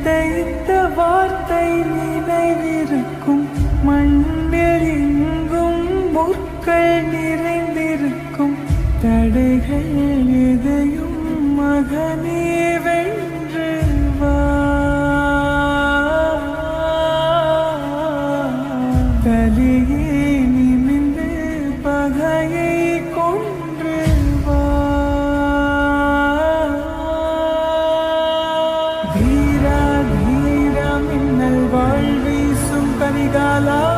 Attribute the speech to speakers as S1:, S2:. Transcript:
S1: தைத்த வார்த்தை நினைவிருக்கும். மண்ணில் எங்கும் முற்கள் நிறைந்திருக்கும். தடைகள் எதையும் மகனே வென்று வா. தலையே நிமிர்ந்து பகையை கொன்று வா. தீரா தீரா மின்னல் வாழ் வீசும் கரிகாலா.